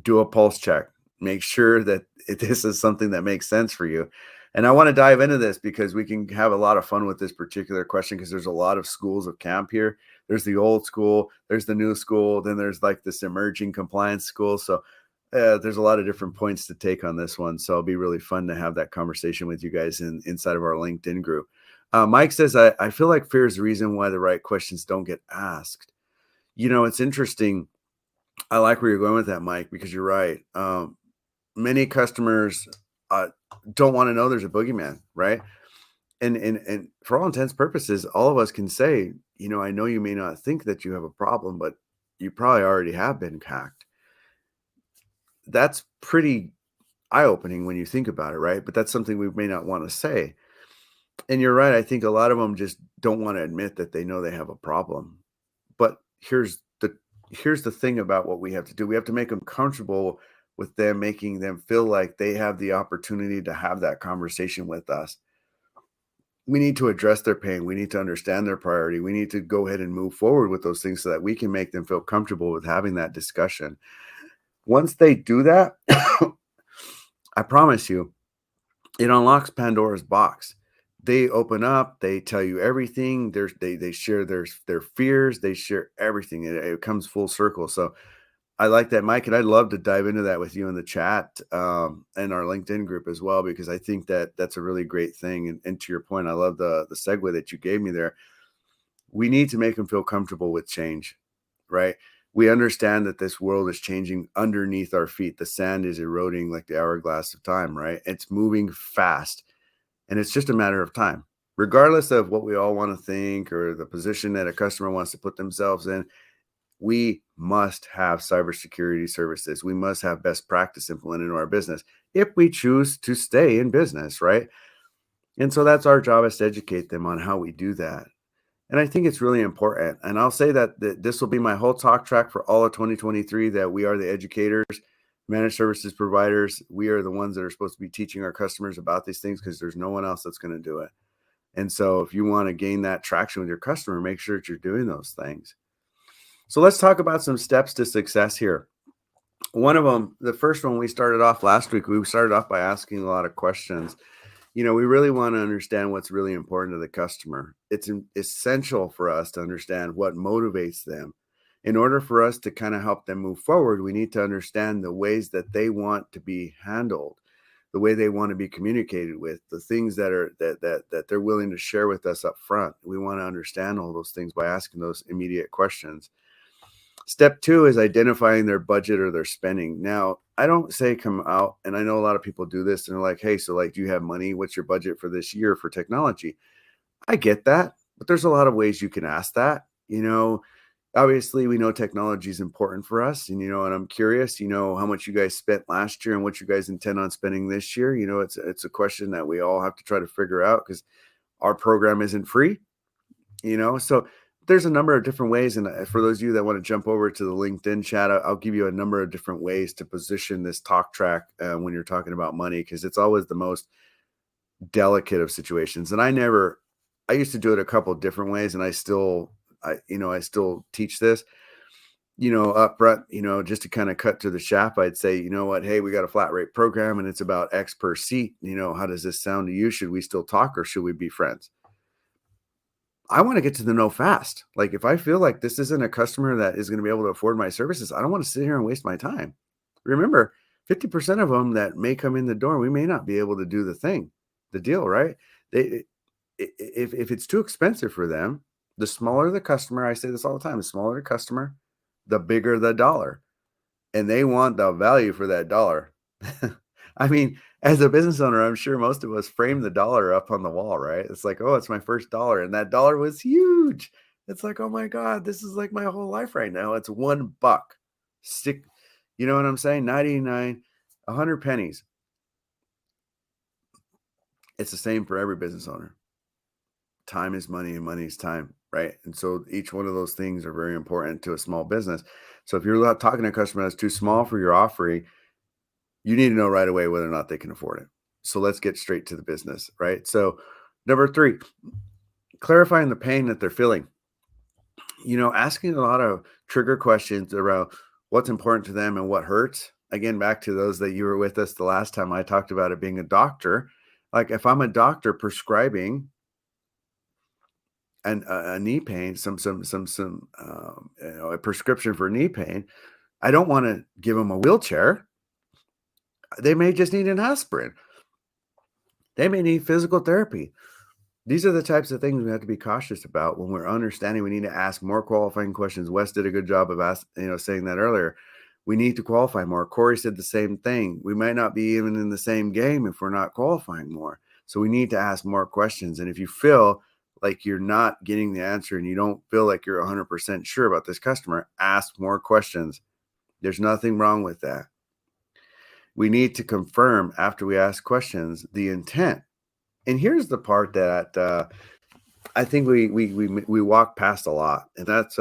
do a pulse check. Make sure that this is something that makes sense for you. And I want to dive into this because we can have a lot of fun with this particular question because there's a lot of schools of camp here. There's the old school, there's the new school, then there's like this emerging compliance school. So there's a lot of different points to take on this one. So it'll be really fun to have that conversation with you guys inside of our LinkedIn group. Mike says, I feel like fear is the reason why the right questions don't get asked. It's interesting. I like where you're going with that, Mike, because you're right. Many customers don't want to know there's a boogeyman, right? And for all intents and purposes, all of us can say, I know you may not think that you have a problem, but you probably already have been hacked. That's pretty eye-opening when you think about it, right? But that's something we may not want to say. And you're right. I think a lot of them just don't want to admit that they know they have a problem. But here's the thing about what we have to do. We have to make them comfortable with them, making them feel like they have the opportunity to have that conversation with us. We need to address their pain. We need to understand their priority. We need to go ahead and move forward with those things so that we can make them feel comfortable with having that discussion. Once they do that, I promise you, it unlocks Pandora's box. They open up, they tell you everything. They share their fears, they share everything. It comes full circle. So I like that, Mike, and I'd love to dive into that with you in the chat and our LinkedIn group as well, because I think that that's a really great thing. And to your point, I love the segue that you gave me there. We need to make them feel comfortable with change, right? We understand that this world is changing underneath our feet. The sand is eroding like the hourglass of time, right? It's moving fast, and it's just a matter of time. Regardless of what we all want to think or the position that a customer wants to put themselves in, we must have cybersecurity services. We must have best practice implemented in our business if we choose to stay in business, right? And so that's our job, is to educate them on how we do that. And I think it's really important. And I'll say that this will be my whole talk track for all of 2023, that we are the educators, managed services providers. We are the ones that are supposed to be teaching our customers about these things, because there's no one else that's going to do it. And so if you want to gain that traction with your customer, make sure that you're doing those things. So let's talk about some steps to success here. One of them, the first one, we started off last week. We started off by asking a lot of questions. We really want to understand what's really important to the customer. It's essential for us to understand what motivates them. In order for us to kind of help them move forward, we need to understand the ways that they want to be handled, the way they want to be communicated with, the things that are that they're willing to share with us up front. We want to understand all those things by asking those immediate questions. Step 2 is identifying their budget or their spending. Now, I don't say come out, and I know a lot of people do this and they're like, hey, so like, do you have money? What's your budget for this year for technology? I get that, but there's a lot of ways you can ask that. Obviously we know technology is important for us, and I'm curious, how much you guys spent last year and what you guys intend on spending this year. It's a question that we all have to try to figure out, because our program isn't free, so there's a number of different ways. And for those of you that want to jump over to the LinkedIn chat, I'll give you a number of different ways to position this talk track when you're talking about money, because it's always the most delicate of situations. And I used to do it a couple of different ways, and I still teach this, up front, just to kind of cut to the chap. I'd say, you know what, hey, we got a flat rate program and it's about X per seat. How does this sound to you? Should we still talk, or should we be friends? I want to get to the know fast. Like, if I feel like this isn't a customer that is going to be able to afford my services, I don't want to sit here and waste my time. Remember, 50% of them that may come in the door, we may not be able to do the deal, right? If it's too expensive for them, the smaller the customer, I say this all the time, the smaller the customer, the bigger the dollar. And they want the value for that dollar. I mean, as a business owner, I'm sure most of us frame the dollar up on the wall, right? It's like, oh, it's my first dollar. And that dollar was huge. It's like, oh my God, this is like my whole life right now. It's $1. Stick, you know what I'm saying? 99, 100 pennies. It's the same for every business owner. Time is money, and money is time, right? And so each one of those things are very important to a small business. So if you're talking to a customer that's too small for your offering, you need to know right away whether or not they can afford it. So let's get straight to the business, right? So number three, clarifying the pain that they're feeling. Asking a lot of trigger questions around what's important to them and what hurts. Again, back to those that you were with us the last time I talked about it being a doctor. Like if I'm a doctor prescribing a knee pain, a prescription for knee pain, I don't want to give them a wheelchair. They may just need an aspirin. They may need physical therapy. These are the types of things we have to be cautious about when we're understanding. We need to ask more qualifying questions. Wes did a good job of saying that earlier. We need to qualify more. Corey said the same thing. We might not be even in the same game if we're not qualifying more. So we need to ask more questions. And if you feel like you're not getting the answer and you don't feel like you're 100% sure about this customer, ask more questions. There's nothing wrong with that. We need to confirm after we ask questions the intent. And here's the part that I think we walk past a lot, and that's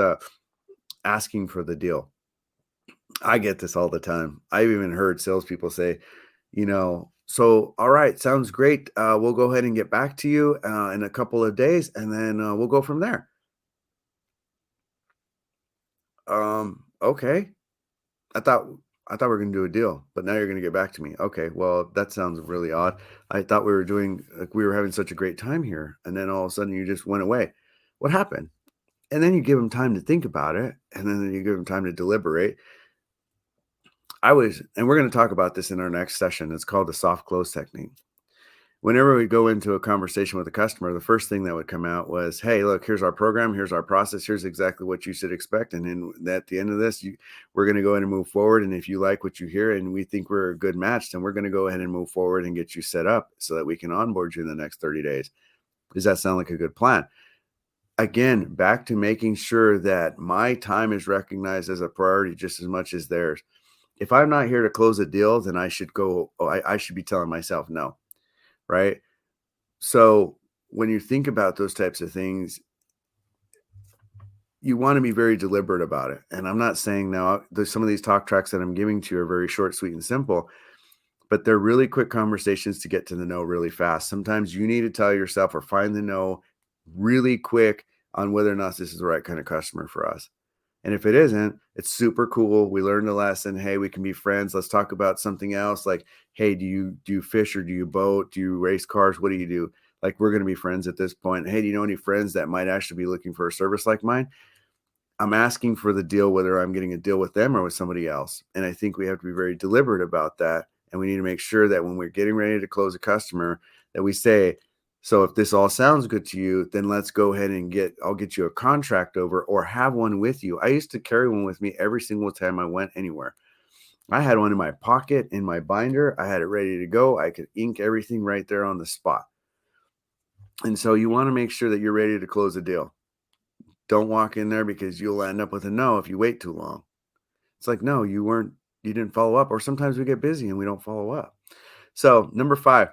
asking for the deal. I get this all the time. I've even heard salespeople say, so all right, sounds great. We'll go ahead and get back to you in a couple of days, and then we'll go from there. Okay. I thought I thought we were gonna do a deal, but now you're gonna get back to me. Okay, well, that sounds really odd. I thought we were having such a great time here, and then all of a sudden you just went away. What happened? And then you give them time to think about it, and then you give them time to deliberate. And we're gonna talk about this in our next session. It's called the soft close technique. Whenever we go into a conversation with a customer, the first thing that would come out was, "Hey, look, here's our program, here's our process, here's exactly what you should expect, and then at the end of this, we're going to go ahead and move forward. And if you like what you hear and we think we're a good match, then we're going to go ahead and move forward and get you set up so that we can onboard you in the next 30 days." Does that sound like a good plan? Again, back to making sure that my time is recognized as a priority just as much as theirs. If I'm not here to close a deal, then I should be telling myself no, right? So when you think about those types of things, you want to be very deliberate about it. And I'm not saying now there's some of these talk tracks that I'm giving to you are very short, sweet, and simple, but they're really quick conversations to get to the know really fast. Sometimes you need to tell yourself or find the know really quick on whether or not this is the right kind of customer for us. And if it isn't, it's super cool. We learned a lesson. Hey, we can be friends. Let's talk about something else. Like, hey, do you fish or do you boat? Do you race cars? What do you do? Like, we're going to be friends at this point. Hey, do you know any friends that might actually be looking for a service like mine? I'm asking for the deal, whether I'm getting a deal with them or with somebody else. And I think we have to be very deliberate about that. And we need to make sure that when we're getting ready to close a customer, that we say, so if this all sounds good to you, then let's go ahead and I'll get you a contract over or have one with you. I used to carry one with me every single time I went anywhere. I had one in my pocket, in my binder. I had it ready to go. I could ink everything right there on the spot. And so you want to make sure that you're ready to close a deal. Don't walk in there because you'll end up with a no if you wait too long. It's like, no, you didn't follow up. Or sometimes we get busy and we don't follow up. So number 5,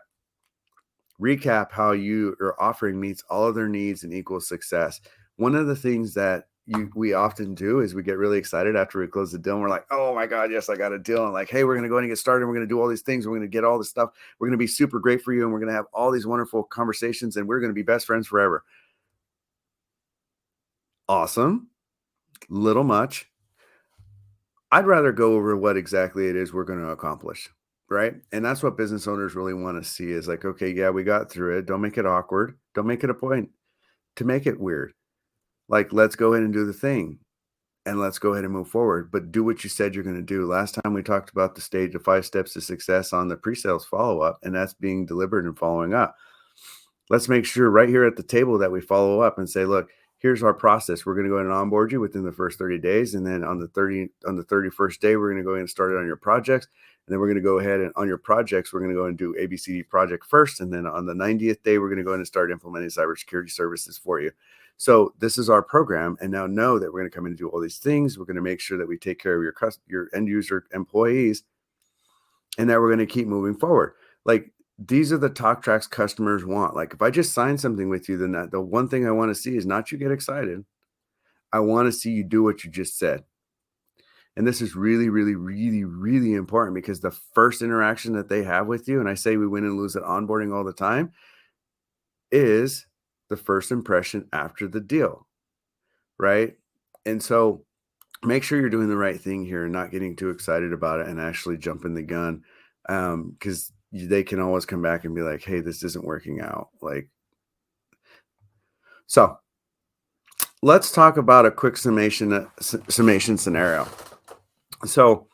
recap how your offering meets all of their needs and equals success. One of the things that we often do is we get really excited after we close the deal. And we're like, oh my God, yes, I got a deal. And like, hey, we're going to go ahead and get started. We're going to do all these things. We're going to get all this stuff. We're going to be super great for you. And we're going to have all these wonderful conversations and we're going to be best friends forever. Awesome. Little much. I'd rather go over what exactly it is we're going to accomplish, right? And that's what business owners really want to see is like, okay, yeah, we got through it. Don't make it awkward. Don't make it a point to make it weird. Like, let's go ahead and do the thing and let's go ahead and move forward, but do what you said you're going to do. Last time we talked about the stage of 5 steps to success on the pre-sales follow-up, and that's being deliberate and following up. Let's make sure right here at the table that we follow up and say, look, here's our process. We're going to go ahead and onboard you within the first 30 days. And then on the 31st day, we're going to go ahead and start it on your projects. And then we're going to go ahead and on your projects, we're going to go and do ABCD project first. And then on the 90th day, we're going to go ahead and start implementing cybersecurity services for you. So this is our program. And now know that we're going to come in and do all these things. We're going to make sure that we take care of your end user employees and that we're going to keep moving forward. Like, these are the talk tracks customers want. Like, if I just sign something with you, then the one thing I want to see is not you get excited. I want to see you do what you just said. And this is really, really, really, really important because the first interaction that they have with you, and I say we win and lose at onboarding all the time, is the first impression after the deal, right? And so make sure you're doing the right thing here and not getting too excited about it and actually jumping the gun. Because they can always come back and be like, hey, this isn't working out. Like, so let's talk about a quick summation scenario. So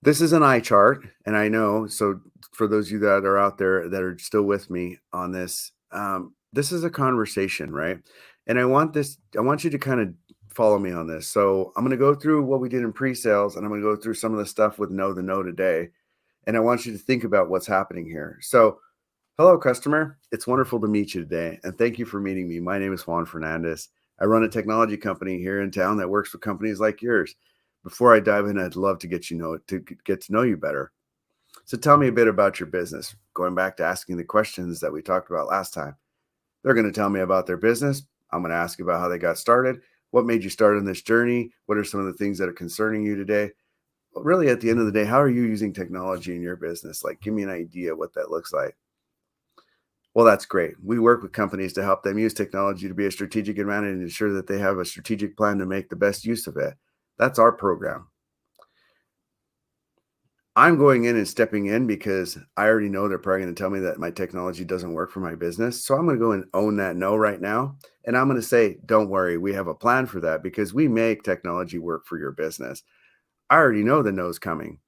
this is an eye chart, and I know, so for those of you that are out there that are still with me on this, this is a conversation, right? And I want you to kind of follow me on this. So I'm going to go through what we did in pre-sales, and I'm going to go through some of the stuff with Know the Know today. And I want you to think about what's happening here. So, hello, customer. It's wonderful to meet you today, and thank you for meeting me. My name is Juan Fernandez. I run a technology company here in town that works with companies like yours. Before I dive in, I'd love to get to know you better. So tell me a bit about your business. Going back to asking the questions that we talked about last time. They're going to tell me about their business. I'm going to ask you about how they got started. What made you start on this journey? What are some of the things that are concerning you today? But really, at the end of the day, how are you using technology in your business? Like, give me an idea what that looks like. Well, that's great. We work with companies to help them use technology to be a strategic advantage and ensure that they have a strategic plan to make the best use of it. That's our program. I'm going in and stepping in because I already know they're probably going to tell me that my technology doesn't work for my business. So I'm going to go and own that no right now. And I'm going to say, don't worry, we have a plan for that because we make technology work for your business. I already know the no's coming.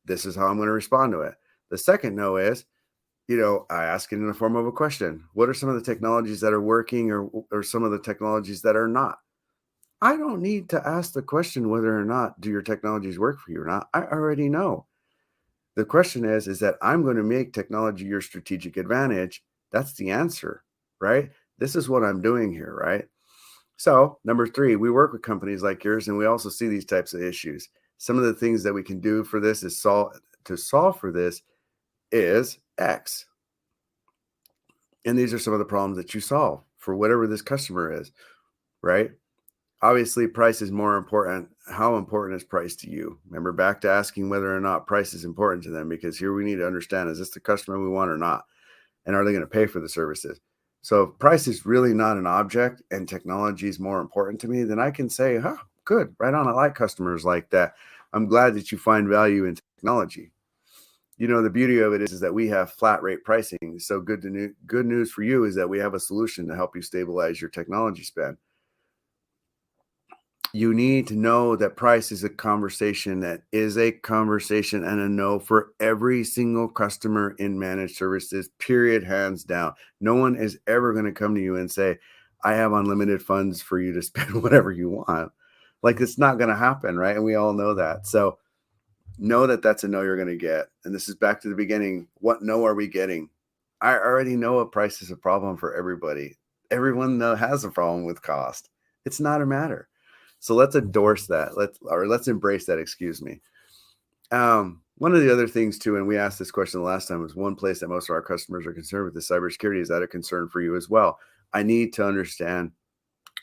This is how I'm going to respond to it. The second no is, I ask it in the form of a question. What are some of the technologies that are working or some of the technologies that are not? I don't need to ask the question whether or not do your technologies work for you or not. I already know. The question is that I'm going to make technology your strategic advantage. That's the answer, right? This is what I'm doing here, right? So, number 3, we work with companies like yours, and we also see these types of issues. Some of the things that we can do for this is solve for this is X. And these are some of the problems that you solve for whatever this customer is, right? Obviously, price is more important. How important is price to you? Remember back to asking whether or not price is important to them, because here we need to understand, is this the customer we want or not? And are they going to pay for the services? So if price is really not an object and technology is more important to me, then I can say, huh, good, right on. I like customers like that. I'm glad that you find value in technology. The beauty of it is that we have flat rate pricing. So good news for you is that we have a solution to help you stabilize your technology spend. You need to know that price is a conversation and a no for every single customer in managed services, period, hands down. No one is ever going to come to you and say, I have unlimited funds for you to spend whatever you want. Like, it's not going to happen, right? And we all know that. So know that that's a no you're going to get. And this is back to the beginning. What no are we getting? I already know a price is a problem for everybody. Everyone has a problem with cost. It's not a matter. So let's endorse that. Let's embrace that. Excuse me. One of the other things too, and we asked this question the last time, was one place that most of our customers are concerned with is cybersecurity. Is that a concern for you as well? I need to understand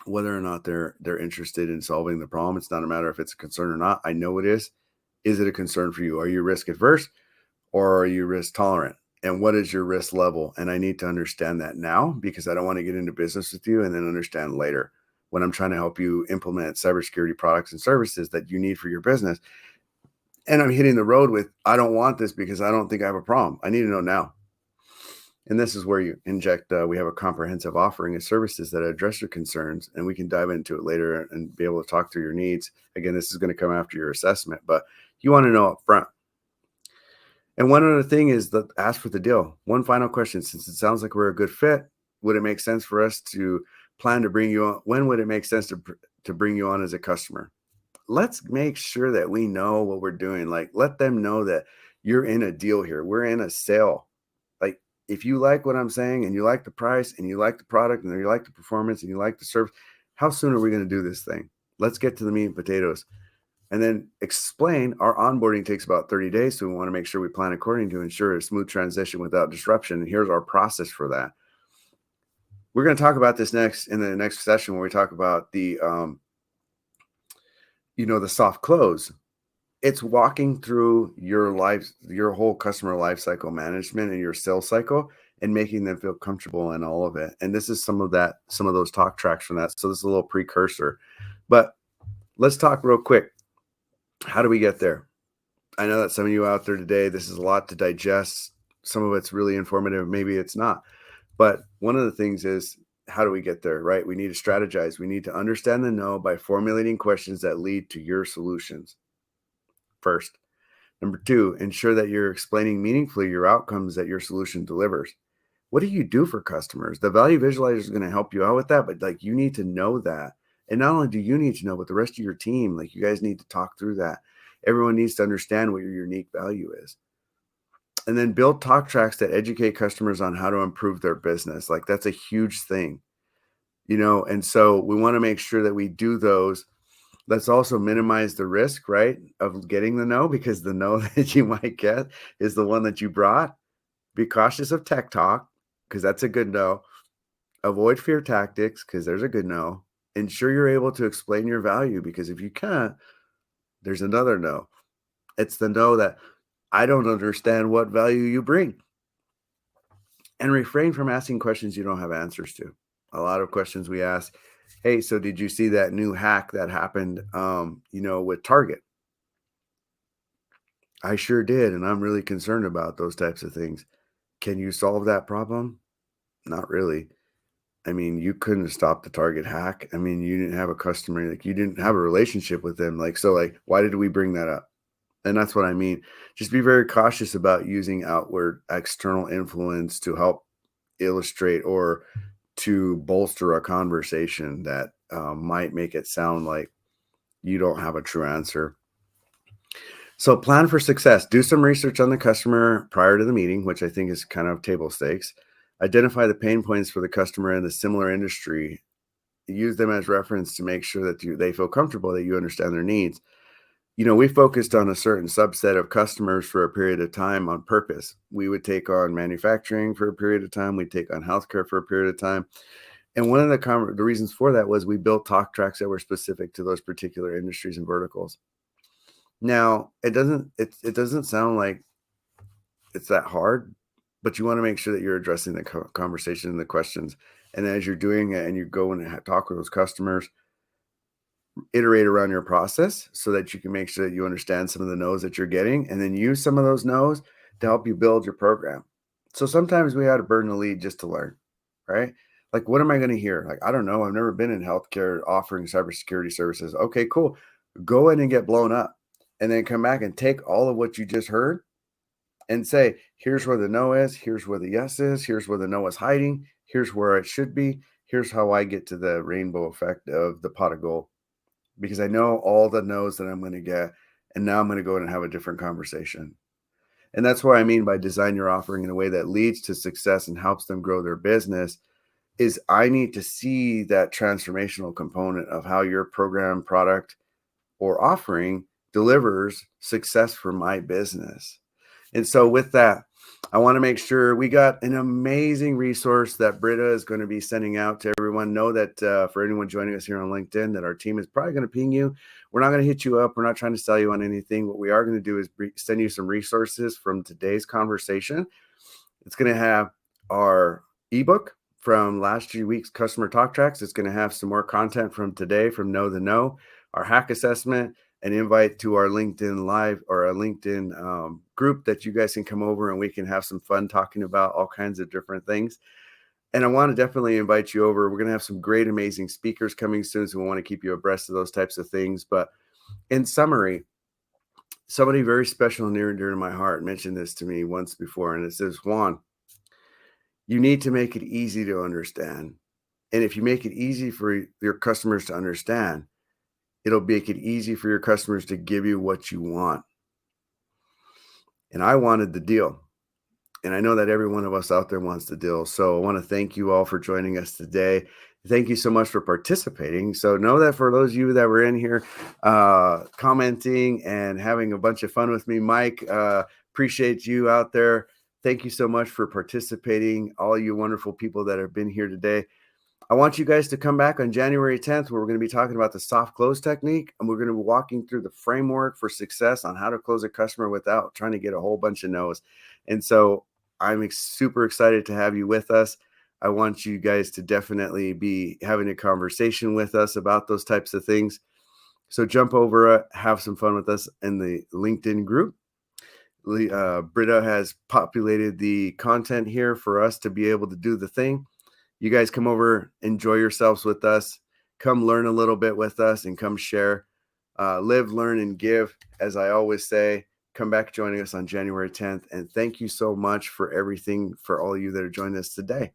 whether or not they're interested in solving the problem. It's not a matter if it's a concern or not. I know it is. Is it a concern for you? Are you risk adverse or are you risk tolerant? And what is your risk level? And I need to understand that now, because I don't want to get into business with you and then understand later when I'm trying to help you implement cybersecurity products and services that you need for your business. And I'm hitting the road with, I don't want this because I don't think I have a problem. I need to know now. And this is where you inject, we have a comprehensive offering of services that address your concerns, and we can dive into it later and be able to talk through your needs. Again, this is going to come after your assessment, but you want to know up front. And one other thing is that ask for the deal. One final question, since it sounds like we're a good fit, would it make sense for us to plan to bring you on? When would it make sense to bring you on as a customer? Let's make sure that we know what we're doing. Like, let them know that you're in a deal here. We're in a sale. Like, if you like what I'm saying and you like the price and you like the product and you like the performance and you like the service, how soon are we going to do this thing? Let's get to the meat and potatoes. And then explain our onboarding takes about 30 days. So we want to make sure we plan according to ensure a smooth transition without disruption. And here's our process for that. We're going to talk about this next in the next session where we talk about the soft close. It's walking through your life, your whole customer life cycle management and your sales cycle and making them feel comfortable in all of it. And this is some of those talk tracks from that. So this is a little precursor. But let's talk real quick. How do we get there? I know that some of you out there today, this is a lot to digest. Some of it's really informative, maybe it's not. But one of the things is, how do we get there, right? We need to strategize. We need to understand the no by formulating questions that lead to your solutions first. Number two, ensure that you're explaining meaningfully your outcomes that your solution delivers. What do you do for customers? The value visualizer is going to help you out with that, but like you need to know that. And not only do you need to know, but the rest of your team, like you guys need to talk through that. Everyone needs to understand what your unique value is. And then build talk tracks that educate customers on how to improve their business. Like that's a huge thing, and so we want to make sure that we do those. Let's also minimize the risk, right, of getting the no, because the no that you might get is the one that you brought. Be cautious of tech talk, because that's a good no. Avoid fear tactics, because there's a good no. Ensure you're able to explain your value, because if you can't, there's another no. It's the no that I don't understand what value you bring. And refrain from asking questions you don't have answers to. A lot of questions we ask, hey, so did you see that new hack that happened, with Target? I sure did, and I'm really concerned about those types of things. Can you solve that problem? Not really. I mean, you couldn't stop the Target hack. I mean, you didn't have a customer, like you didn't have a relationship with them. Like, so like, why did we bring that up? And that's what I mean. Just be very cautious about using outward external influence to help illustrate or to bolster a conversation that might make it sound like you don't have a true answer. So plan for success. Do some research on the customer prior to the meeting, which I think is kind of table stakes. Identify the pain points for the customer in the similar industry. Use them as reference to make sure that they feel comfortable, that you understand their needs. We focused on a certain subset of customers for a period of time on purpose. We would take on manufacturing for a period of time. We'd take on healthcare for a period of time. And one of the reasons for that was we built talk tracks that were specific to those particular industries and verticals. Now, it doesn't sound like it's that hard, but you want to make sure that you're addressing the conversation and the questions. And as you're doing it and you go and talk with those customers, iterate around your process so that you can make sure that you understand some of the no's that you're getting, and then use some of those no's to help you build your program. So sometimes we had to burn the lead just to learn, right? Like, what am I going to hear? Like, I don't know. I've never been in healthcare offering cybersecurity services. Okay, cool. Go in and get blown up, and then come back and take all of what you just heard and say, here's where the no is. Here's where the yes is. Here's where the no is hiding. Here's where it should be. Here's how I get to the rainbow effect of the pot of gold, because I know all the no's that I'm going to get. And now I'm going to go in and have a different conversation. And that's what I mean by design your offering in a way that leads to success and helps them grow their business. Is I need to see that transformational component of how your program, product, or offering delivers success for my business. And so with that, I want to make sure we got an amazing resource that Britta is going to be sending out to everyone. Know that for anyone joining us here on LinkedIn, that our team is probably going to ping you. We're not going to hit you up. We're not trying to sell you on anything. What we are going to do is send you some resources from today's conversation. It's going to have our ebook from last week's customer talk tracks. It's going to have some more content from today from Know the No, our hack assessment, an invite to our LinkedIn live or a LinkedIn group that you guys can come over and we can have some fun talking about all kinds of different things. And I want to definitely invite you over. We're going to have some great, amazing speakers coming soon, so we want to keep you abreast of those types of things. But in summary, somebody very special and near and dear to my heart mentioned this to me once before, and it says, Juan, you need to make it easy to understand. And if you make it easy for your customers to understand, it'll make it easy for your customers to give you what you want. And I wanted the deal. And I know that every one of us out there wants the deal. So I want to thank you all for joining us today. Thank you so much for participating. So know that for those of you that were in here commenting and having a bunch of fun with me, Mike, appreciate you out there. Thank you so much for participating, all you wonderful people that have been here today. I want you guys to come back on January 10th, where we're going to be talking about the soft close technique, and we're going to be walking through the framework for success on how to close a customer without trying to get a whole bunch of no's. And so I'm super excited to have you with us. I want you guys to definitely be having a conversation with us about those types of things. So jump over, have some fun with us in the LinkedIn group. Britta has populated the content here for us to be able to do the thing. You guys come over, enjoy yourselves with us, come learn a little bit with us, and come share. Live, learn, and give. As I always say, come back joining us on January 10th. And thank you so much for everything, for all of you that are joining us today.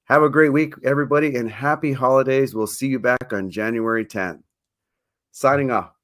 Have a great week, everybody, and happy holidays. We'll see you back on January 10th. Signing off.